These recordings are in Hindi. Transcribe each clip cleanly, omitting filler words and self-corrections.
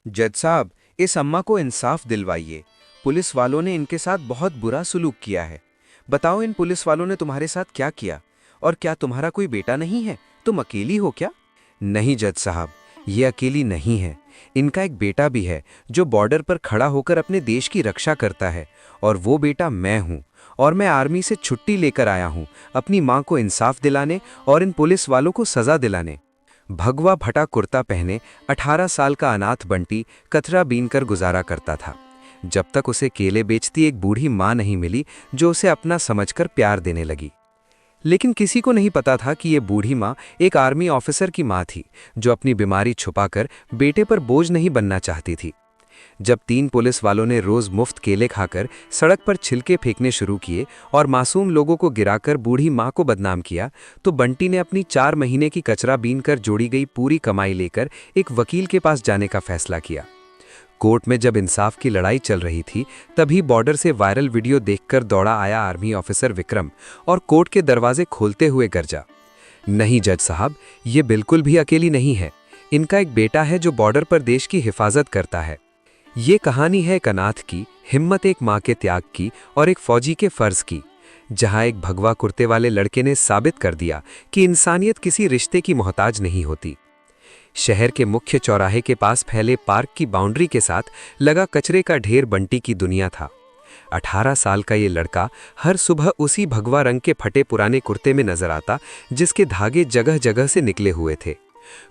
जज साहब, इस अम्मा को इंसाफ दिलवाइए। पुलिस वालों ने इनके साथ बहुत बुरा सुलूक किया है। बताओ, इन पुलिस वालों ने तुम्हारे साथ क्या किया? और क्या तुम्हारा कोई बेटा नहीं है? तुम अकेली हो क्या? नहीं जज साहब, ये अकेली नहीं है। इनका एक बेटा भी है जो बॉर्डर पर खड़ा होकर अपने देश की रक्षा करता है। और वो बेटा मैं हूँ। और मैं आर्मी से छुट्टी लेकर आया हूँ अपनी माँ को इंसाफ दिलाने और इन पुलिस वालों को सजा दिलाने। भगवा फटा कुर्ता पहने 18 साल का अनाथ बंटी कतरा बीनकर गुजारा करता था, जब तक उसे केले बेचती एक बूढ़ी माँ नहीं मिली जो उसे अपना समझकर प्यार देने लगी। लेकिन किसी को नहीं पता था कि ये बूढ़ी माँ एक आर्मी ऑफिसर की माँ थी, जो अपनी बीमारी छुपाकर बेटे पर बोझ नहीं बनना चाहती थी। जब 3 पुलिस वालों ने रोज मुफ्त केले खाकर सड़क पर छिलके फेंकने शुरू किए और मासूम लोगों को गिराकर बूढ़ी माँ को बदनाम किया, तो बंटी ने अपनी 4 महीने की कचरा बीनकर जोड़ी गई पूरी कमाई लेकर एक वकील के पास जाने का फैसला किया। कोर्ट में जब इंसाफ की लड़ाई चल रही थी, तभी बॉर्डर से वायरल वीडियो देखकर दौड़ा आया आर्मी ऑफिसर विक्रम और कोर्ट के दरवाजे खोलते हुए गरजा, नहीं जज साहब, ये बिल्कुल भी अकेली नहीं है। इनका एक बेटा है जो बॉर्डर पर देश की हिफाजत करता है। ये कहानी है एक अनाथ की, हिम्मत एक माँ के त्याग की और एक फौजी के फर्ज की, जहाँ एक भगवा कुर्ते वाले लड़के ने साबित कर दिया कि इंसानियत किसी रिश्ते की मोहताज नहीं होती। शहर के मुख्य चौराहे के पास फैले पार्क की बाउंड्री के साथ लगा कचरे का ढेर बंटी की दुनिया था। 18 साल का ये लड़का हर सुबह उसी भगवा रंग के फटे पुराने कुर्ते में नजर आता, जिसके धागे जगह जगह से निकले हुए थे।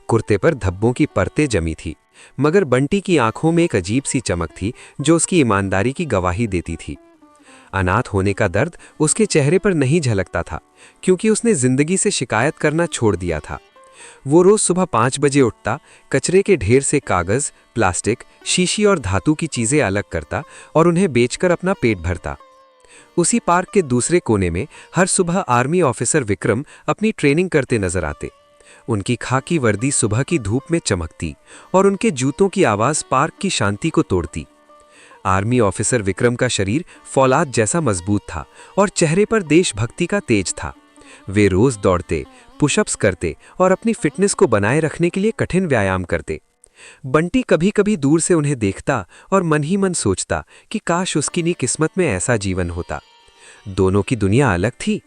कुर्ते पर धब्बों की परतें जमी थी, मगर बंटी की आंखों में एक अजीब सी चमक थी जो उसकी ईमानदारी की गवाही देती थी। अनाथ होने का दर्द उसके चेहरे पर नहीं झलकता था, क्योंकि उसने जिंदगी से शिकायत करना छोड़ दिया था। वो रोज सुबह 5 बजे उठता, कचरे के ढेर से कागज, प्लास्टिक, शीशी और धातु की चीजें अलग करता और उन्हें बेचकर अपना पेट भरता। उसी पार्क के दूसरे कोने में हर सुबह आर्मी ऑफिसर विक्रम अपनी ट्रेनिंग करते नजर आते। उनकी खाकी वर्दी सुबह की धूप में चमकती और उनके जूतों की आवाज पार्क की शांति को तोड़ती। आर्मी ऑफिसर विक्रम का शरीर फौलाद जैसा मजबूत था और चेहरे पर देशभक्ति का तेज था। वे रोज दौड़ते, पुशअप्स करते और अपनी फिटनेस को बनाए रखने के लिए कठिन व्यायाम करते। बंटी कभी कभी दूर से उन्हें देखता और मन ही मन सोचता कि काश उसकी नी किस्मत में ऐसा जीवन होता। दोनों की दुनिया अलग थी,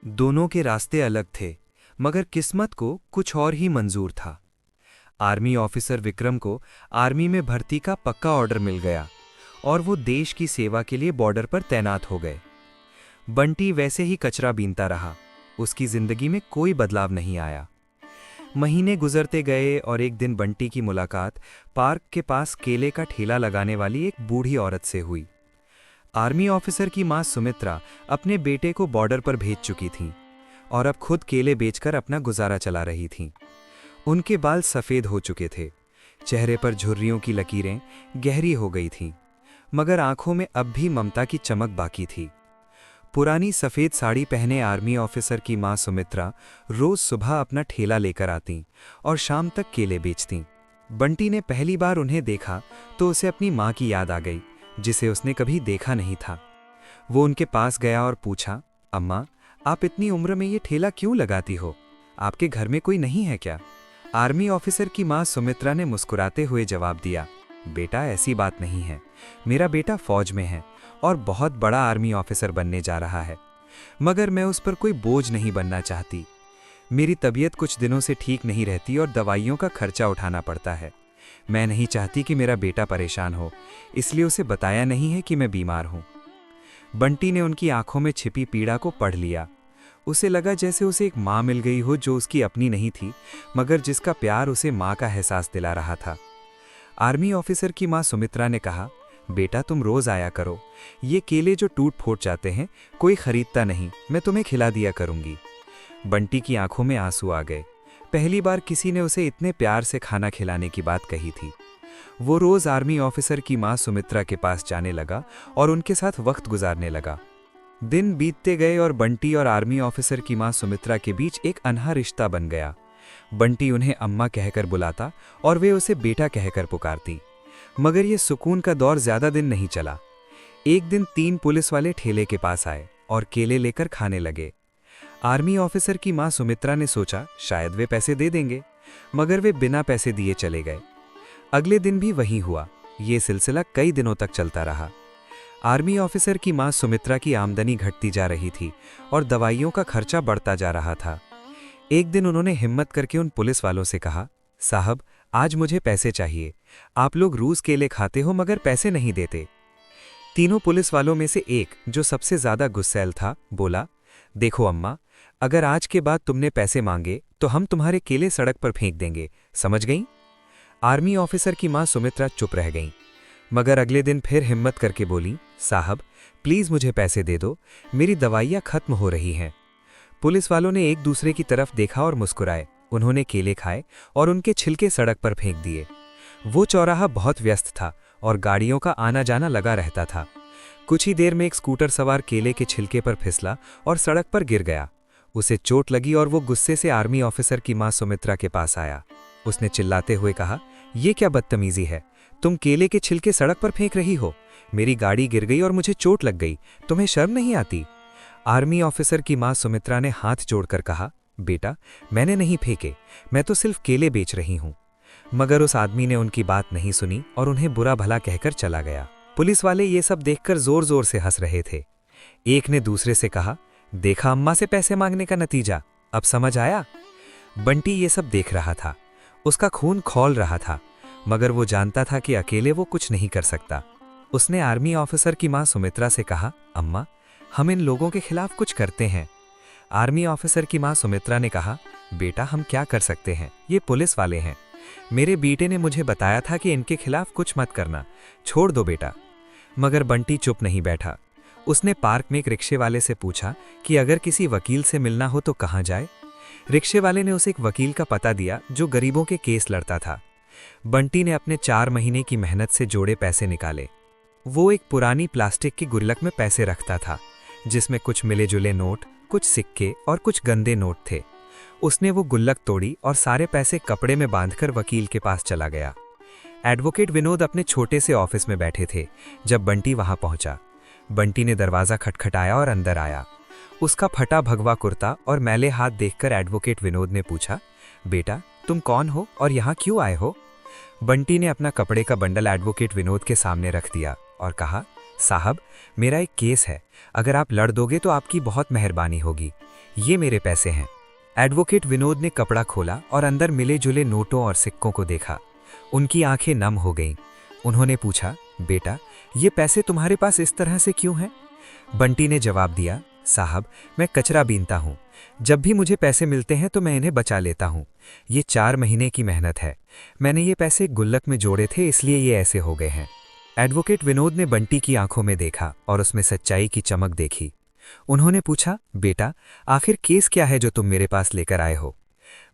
दोनों के रास्ते अलग थे, मगर किस्मत को कुछ और ही मंजूर था। आर्मी ऑफिसर विक्रम को आर्मी में भर्ती का पक्का ऑर्डर मिल गया और वो देश की सेवा के लिए बॉर्डर पर तैनात हो गए। बंटी वैसे ही कचरा बीनता रहा, उसकी जिंदगी में कोई बदलाव नहीं आया। महीने गुजरते गए और एक दिन बंटी की मुलाकात पार्क के पास केले का ठेला लगाने वाली एक बूढ़ी औरत से हुई। आर्मी ऑफिसर की मां सुमित्रा अपने बेटे को बॉर्डर पर भेज चुकी थीं और अब खुद केले बेचकर अपना गुजारा चला रही थीं। उनके बाल सफेद हो चुके थे, चेहरे पर झुर्रियों की लकीरें गहरी हो गई थीं, मगर आंखों में अब भी ममता की चमक बाकी थी। पुरानी सफेद साड़ी पहने आर्मी ऑफिसर की मां सुमित्रा रोज सुबह अपना ठेला लेकर आती और शाम तक केले बेचती। बंटी ने पहली बार उन्हें देखा तो उसे अपनी मां की याद आ गई, जिसे उसने कभी देखा नहीं था। वो उनके पास गया और पूछा, अम्मा, आप इतनी उम्र में ये ठेला क्यों लगाती हो? आपके घर में कोई नहीं है क्या? आर्मी ऑफिसर की मां सुमित्रा ने मुस्कुराते हुए जवाब दिया, बेटा, ऐसी बात नहीं है। मेरा बेटा फौज में है और बहुत बड़ा आर्मी ऑफिसर बनने जा रहा है, मगर मैं उस पर कोई बोझ नहीं बनना चाहती। मेरी तबीयत कुछ दिनों से ठीक नहीं रहती और दवाइयों का खर्चा उठाना पड़ता है। मैं नहीं चाहती कि मेरा बेटा परेशान हो, इसलिए उसे बताया नहीं है कि मैं बीमार हूं। बंटी ने उनकी आंखों में छिपी पीड़ा को पढ़ लिया। उसे लगा जैसे उसे एक माँ मिल गई हो जो उसकी अपनी नहीं थी, मगर जिसका प्यार उसे माँ का एहसास दिला रहा था। आर्मी ऑफिसर की माँ सुमित्रा ने कहा, बेटा, तुम रोज आया करो। ये केले जो टूट फूट जाते हैं कोई खरीदता नहीं, मैं तुम्हें खिला दिया करूंगी। बंटी की आंखों में आंसू आ गए। पहली बार किसी ने उसे इतने प्यार से खाना खिलाने की बात कही थी। वो रोज आर्मी ऑफिसर की माँ सुमित्रा के पास जाने लगा और उनके साथ वक्त गुजारने लगा। दिन बीतते गए और बंटी और आर्मी ऑफिसर की माँ सुमित्रा के बीच एक अनहा रिश्ता बन गया। बंटी उन्हें अम्मा कहकर बुलाता और वे उसे बेटा कहकर पुकारती। मगर ये सुकून का दौर ज्यादा दिन नहीं चला। एक दिन 3 पुलिस वाले ठेले के पास आए और केले लेकर खाने लगे। आर्मी ऑफिसर की मां सुमित्रा ने सोचा शायद वे पैसे दे देंगे, मगर वे बिना पैसे दिए चले गए। अगले दिन भी वही हुआ। ये सिलसिला कई दिनों तक चलता रहा। आर्मी ऑफिसर की मां सुमित्रा की आमदनी घटती जा रही थी और दवाइयों का खर्चा बढ़ता जा रहा था। एक दिन उन्होंने हिम्मत करके उन पुलिस वालों से कहा, साहब, आज मुझे पैसे चाहिए। आप लोग रोज केले खाते हो मगर पैसे नहीं देते। तीनों पुलिस वालों में से एक, जो सबसे ज्यादा गुस्सैल था, बोला, देखो अम्मा, अगर आज के बाद तुमने पैसे मांगे तो हम तुम्हारे केले सड़क पर फेंक देंगे, समझ गई? आर्मी ऑफिसर की मां सुमित्रा चुप रह गईं, मगर अगले दिन फिर हिम्मत करके बोली, साहब, प्लीज मुझे पैसे दे दो, मेरी दवाइयां खत्म हो रही हैं। पुलिस वालों ने एक दूसरे की तरफ देखा और मुस्कुराए। उन्होंने केले खाए और उनके छिलके सड़क पर फेंक दिए। वो चौराहा बहुत व्यस्त था और गाड़ियों का आना जाना लगा रहता था। कुछ ही देर में एक स्कूटर सवार केले के छिलके पर फिसला और सड़क पर गिर गया। उसे चोट लगी और वो गुस्से से आर्मी ऑफिसर की मां सुमित्रा के पास आया। उसने चिल्लाते हुए कहा, ये क्या बदतमीजी है? तुम केले के छिलके सड़क पर फेंक रही हो। मेरी गाड़ी गिर गई और मुझे चोट लग गई, तुम्हें शर्म नहीं आती? आर्मी ऑफिसर की मां सुमित्रा ने हाथ जोड़कर कहा, बेटा, मैंने नहीं फेंके, मैं तो सिर्फ केले बेच रही हूं। मगर उस आदमी ने उनकी बात नहीं सुनी और उन्हें बुरा भला कहकर चला गया। पुलिस वाले ये सब देखकर जोर जोर से हंस रहे थे। एक ने दूसरे से कहा, देखा अम्मा से पैसे मांगने का नतीजा, अब समझ आया? बंटी ये सब देख रहा था। उसका खून खौल रहा था, मगर वो जानता था कि अकेले वो कुछ नहीं कर सकता। उसने आर्मी ऑफिसर की मां सुमित्रा से कहा, अम्मा, हम इन लोगों के खिलाफ कुछ करते हैं। आर्मी ऑफिसर की मां सुमित्रा ने कहा, बेटा, हम क्या कर सकते हैं, ये पुलिस वाले हैं। मेरे बेटे ने मुझे बताया था कि इनके खिलाफ कुछ मत करना, छोड़ दो बेटा। मगर बंटी चुप नहीं बैठा। उसने पार्क में एक रिक्शे वाले से पूछा कि अगर किसी वकील से मिलना हो तो कहाँ जाए। रिक्शे वाले ने उसे एक वकील का पता दिया जो गरीबों के केस लड़ता था। बंटी ने अपने 4 महीने की मेहनत से जोड़े पैसे निकाले। वो एक पुरानी प्लास्टिक की गुल्लक में पैसे रखता था, जिसमें कुछ मिले जुले नोट, कुछ सिक्के और कुछ गंदे नोट थे। उसने वो गुल्लक तोड़ी और सारे पैसे कपड़े में बांधकर वकील के पास चला गया। एडवोकेट विनोद अपने छोटे से ऑफिस में बैठे थे जब बंटी वहां पहुंचा। बंटी ने दरवाजा खटखटाया और अंदर आया। उसका फटा भगवा कुर्ता और मैले हाथ देखकर एडवोकेट विनोद ने पूछा, बेटा, तुम कौन हो और यहाँ क्यों आए हो? बंटी ने अपना कपड़े का बंडल एडवोकेट विनोद के सामने रख दिया और कहा, साहब, मेरा एक केस है, अगर आप लड़ दोगे तो आपकी बहुत मेहरबानी होगी। ये मेरे पैसे हैं। एडवोकेट विनोद ने कपड़ा खोला और अंदर मिले जुले नोटों और सिक्कों को देखा। उनकी आंखें नम हो गईं। उन्होंने पूछा, बेटा, ये पैसे तुम्हारे पास इस तरह से क्यों हैं? बंटी ने जवाब दिया, साहब, मैं कचरा बीनता हूँ। जब भी मुझे पैसे मिलते हैं तो मैं इन्हें बचा लेता हूँ। ये 4 महीने की मेहनत है। मैंने ये पैसे गुल्लक में जोड़े थे, इसलिए ये ऐसे हो गए हैं। एडवोकेट विनोद ने बंटी की आंखों में देखा और उसमें सच्चाई की चमक देखी। उन्होंने पूछा, बेटा, आखिर केस क्या है जो तुम मेरे पास लेकर आए हो?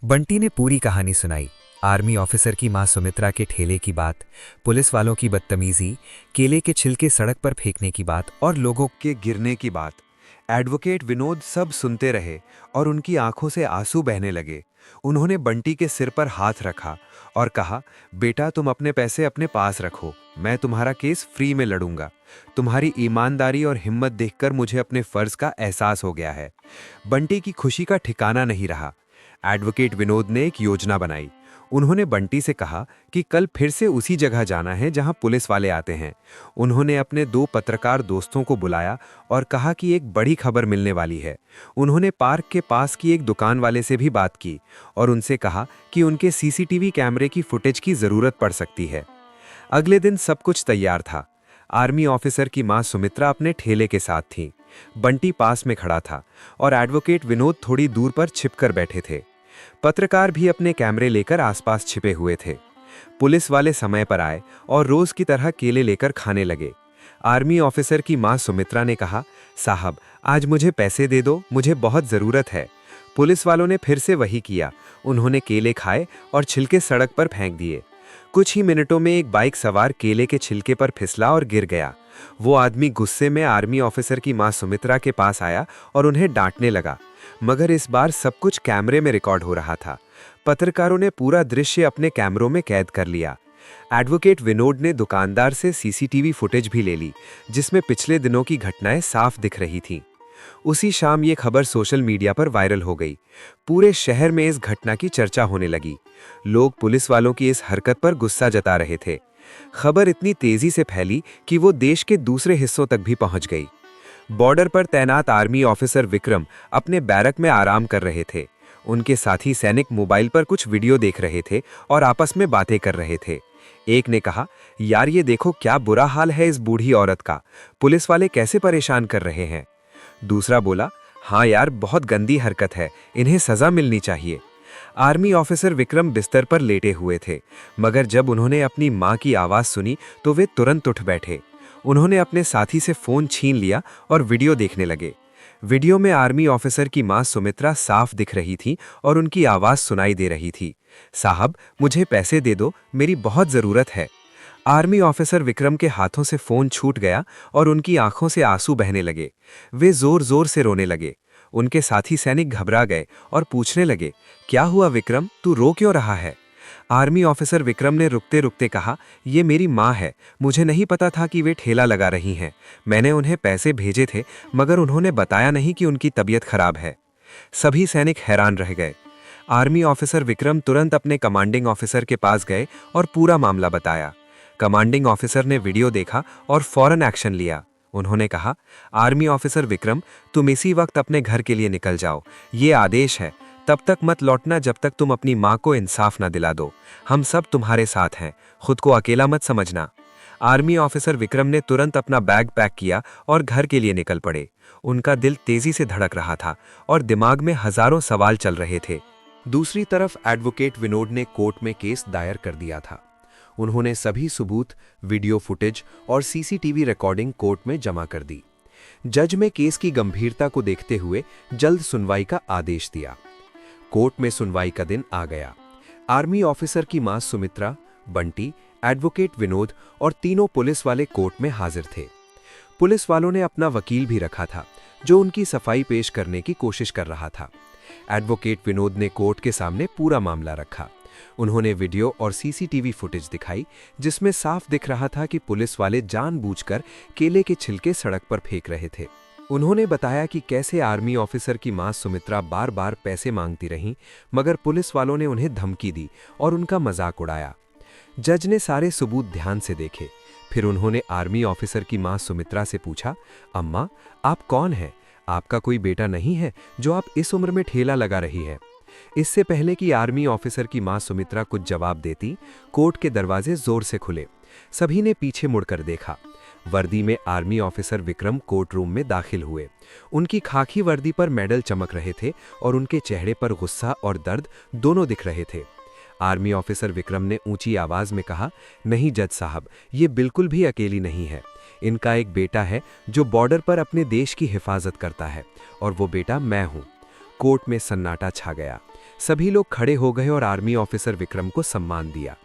बंटी ने पूरी कहानी सुनाई। आर्मी ऑफिसर की मां सुमित्रा के ठेले की बात, पुलिस वालों की बदतमीजी, केले के छिलके सड़क पर फेंकने की बात और लोगों के गिरने की बात। एडवोकेट विनोद सब सुनते रहे और उनकी आंखों से आंसू बहने लगे। उन्होंने बंटी के सिर पर हाथ रखा और कहा, बेटा, तुम अपने पैसे अपने पास रखो, मैं तुम्हारा केस फ्री में लड़ूंगा। तुम्हारी ईमानदारी और हिम्मत देखकर मुझे अपने फर्ज का एहसास हो गया है। बंटी की खुशी का ठिकाना नहीं रहा। एडवोकेट विनोद ने एक योजना बनाई। उन्होंने बंटी से कहा कि कल फिर से उसी जगह जाना है जहां पुलिस वाले आते हैं। उन्होंने अपने 2 पत्रकार दोस्तों को बुलाया और कहा कि एक बड़ी खबर मिलने वाली है। उन्होंने पार्क के पास की एक दुकान वाले से भी बात की और उनसे कहा कि उनके सीसीटीवी कैमरे की फुटेज की जरूरत पड़ सकती है। अगले दिन सब कुछ तैयार था। आर्मी ऑफिसर की मां सुमित्रा अपने ठेले के साथ थी। बंटी पास में खड़ा था और एडवोकेट विनोद थोड़ी दूर पर छिपकर बैठे थे। पत्रकार भी अपने कैमरे लेकर आसपास छिपे हुए थे। पुलिस वाले समय पर आए और रोज की तरह केले लेकर खाने लगे। आर्मी ऑफिसर की मां सुमित्रा ने कहा, साहब, आज मुझे पैसे दे दो, मुझे बहुत जरूरत है। पुलिस वालों ने फिर से वही किया। उन्होंने केले खाए और छिलके सड़क पर फेंक दिए। कुछ ही मिनटों में एक बाइक सवार केले के छिलके पर फिसला और गिर गया। वो आदमी गुस्से में आर्मी ऑफिसर की मां सुमित्रा के पास आया और उन्हें डांटने लगा। मगर इस बार सब कुछ कैमरे में रिकॉर्ड हो रहा था। पत्रकारों ने पूरा दृश्य अपने कैमरों में कैद कर लिया। एडवोकेट विनोद ने दुकानदार से सीसीटीवी फुटेज भी ले ली, जिसमें पिछले दिनों की घटनाएं साफ दिख रही थीं। उसी शाम ये खबर सोशल मीडिया पर वायरल हो गई। पूरे शहर में इस घटना की चर्चा होने लगी। लोग पुलिस वालों की इस हरकत पर गुस्सा जता रहे थे। खबर इतनी तेजी से फैली कि वो देश के दूसरे हिस्सों तक भी पहुंच गई। बॉर्डर पर तैनात आर्मी ऑफिसर विक्रम अपने बैरक में आराम कर रहे थे। उनके साथी सैनिक मोबाइल पर कुछ वीडियो देख रहे थे और आपस में बातें कर रहे थे। एक ने कहा, यार ये देखो क्या बुरा हाल है इस बूढ़ी औरत का, पुलिस वाले कैसे परेशान कर रहे हैं। दूसरा बोला, हाँ यार बहुत गंदी हरकत है, इन्हें सजा मिलनी चाहिए। आर्मी ऑफिसर विक्रम बिस्तर पर लेटे हुए थे, मगर जब उन्होंने अपनी मां की आवाज सुनी तो वे तुरंत उठ बैठे। उन्होंने अपने साथी से फोन छीन लिया और वीडियो देखने लगे। वीडियो में आर्मी ऑफिसर की मां सुमित्रा साफ दिख रही थी और उनकी आवाज सुनाई दे रही थी, साहब मुझे पैसे दे दो, मेरी बहुत जरूरत है। आर्मी ऑफिसर विक्रम के हाथों से फोन छूट गया और उनकी आंखों से आंसू बहने लगे। वे जोर जोर से रोने लगे। उनके साथी सैनिक घबरा गए और पूछने लगे, क्या हुआ विक्रम, तू रो क्यों रहा है। आर्मी ऑफिसर विक्रम ने रुकते रुकते कहा, ये मेरी माँ है, मुझे नहीं पता था कि वे ठेला लगा रही हैं। मैंने उन्हें पैसे भेजे थे मगर उन्होंने बताया नहीं कि उनकी तबीयत खराब है। सभी सैनिक हैरान रह गए। आर्मी ऑफिसर विक्रम तुरंत अपने कमांडिंग ऑफिसर के पास गए और पूरा मामला बताया। कमांडिंग ऑफिसर ने वीडियो देखा और फौरन एक्शन लिया। उन्होंने कहा, आर्मी ऑफिसर विक्रम तुम इसी वक्त अपने घर के लिए निकल जाओ, ये आदेश है, तब तक मत लौटना जब तक तुम अपनी माँ को इंसाफ न दिला दो। हम सब तुम्हारे साथ हैं, खुद को अकेला मत समझना। आर्मी ऑफिसर विक्रम ने तुरंत अपना बैग पैक किया और घर के लिए निकल पड़े। उनका दिल तेजी से धड़क रहा था और दिमाग में हजारों सवाल चल रहे थे। दूसरी तरफ एडवोकेट विनोद ने कोर्ट में केस दायर कर दिया था। उन्होंने सभी सबूत, वीडियो फुटेज और सीसीटीवी रिकॉर्डिंग कोर्ट में जमा कर दी। जज में केस की गंभीरता को देखते हुए जल्द सुनवाई का आदेश दिया। कोर्ट में सुनवाई का दिन आ गया। आर्मी ऑफिसर की मां सुमित्रा, बंटी, एडवोकेट विनोद और तीनों पुलिस वाले कोर्ट में हाजिर थे। पुलिस वालों ने अपना वकील भी रखा था जो उनकी सफाई पेश करने की कोशिश कर रहा था। एडवोकेट विनोद ने कोर्ट के सामने पूरा मामला रखा। उन्होंने वीडियो और सीसीटीवी फुटेज दिखाई जिसमें साफ दिख रहा था कि पुलिस वाले जानबूझकर केले के छिलके सड़क पर फेंक रहे थे। उन्होंने बताया कि कैसे आर्मी ऑफिसर की मां सुमित्रा बार बार पैसे मांगती रहीं, मगर पुलिस वालों ने उन्हें धमकी दी और उनका मजाक उड़ाया। जज ने सारे सबूत ध्यान से देखे। फिर उन्होंने आर्मी ऑफिसर की मां सुमित्रा से पूछा, अम्मा आप कौन हैं? आपका कोई बेटा नहीं है जो आप इस उम्र में ठेला लगा रही है? इससे पहले कि आर्मी ऑफिसर की मां सुमित्रा कुछ जवाब देती, कोर्ट के दरवाजे जोर से खुले। सभी ने पीछे मुड़कर देखा। वर्दी में army officer Vikram court room में दाखिल हुए। उनकी खाकी वर्दी पर मेडल चमक रहे थे और उनके चेहरे पर गुस्सा और दर्द दोनों दिख रहे थे। आर्मी ऑफिसर विक्रम ने ऊंची आवाज में कहा, नहीं जज साहब, ये बिल्कुल भी अकेली नहीं है। इनका एक बेटा है जो बॉर्डर पर अपने देश की हिफाजत करता है और वो बेटा मैं हूं। कोर्ट में सन्नाटा छा गया। सभी लोग खड़े हो गए और आर्मी ऑफिसर विक्रम को सम्मान दिया।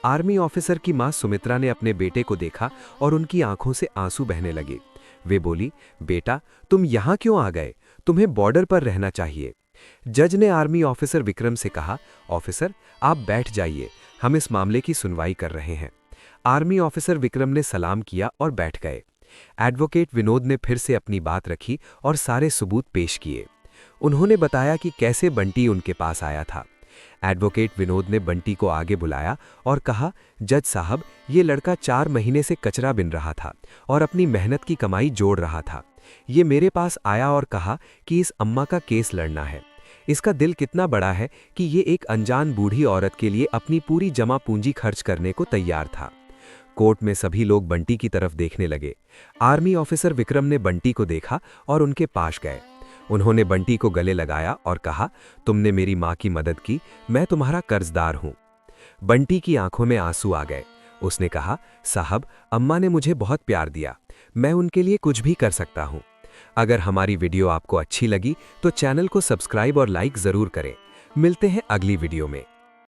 आर्मी ऑफिसर की मां सुमित्रा ने अपने बेटे को देखा और उनकी आंखों से आंसू बहने लगे। वे बोली, बेटा तुम यहां क्यों आ गए? तुम्हें बॉर्डर पर रहना चाहिए। जज ने आर्मी ऑफिसर विक्रम से कहा, ऑफिसर आप बैठ जाइए, हम इस मामले की सुनवाई कर रहे हैं। आर्मी ऑफिसर विक्रम ने सलाम किया और बैठ गए। एडवोकेट विनोद ने फिर से अपनी बात रखी और सारे सबूत पेश किए। उन्होंने बताया कि कैसे बंटी उनके पास आया था। एडवोकेट विनोद ने बंटी को आगे बुलाया और कहा, जज साहब ये लड़का 4 महीने से कचरा बिन रहा था और अपनी मेहनत की कमाई जोड़ रहा था। ये मेरे पास आया और कहा कि इस अम्मा का केस लड़ना है। इसका दिल कितना बड़ा है कि ये एक अनजान बूढ़ी औरत के लिए अपनी पूरी जमा पूंजी खर्च करने को तैयार था। कोर्ट में सभी लोग बंटी की तरफ देखने लगे। आर्मी ऑफिसर विक्रम ने बंटी को देखा और उनके पास गए। उन्होंने बंटी को गले लगाया और कहा, तुमने मेरी मां की मदद की, मैं तुम्हारा कर्जदार हूं। बंटी की आंखों में आंसू आ गए। उसने कहा, साहब अम्मा ने मुझे बहुत प्यार दिया, मैं उनके लिए कुछ भी कर सकता हूं। अगर हमारी वीडियो आपको अच्छी लगी तो चैनल को सब्सक्राइब और लाइक जरूर करें। मिलते हैं अगली वीडियो में।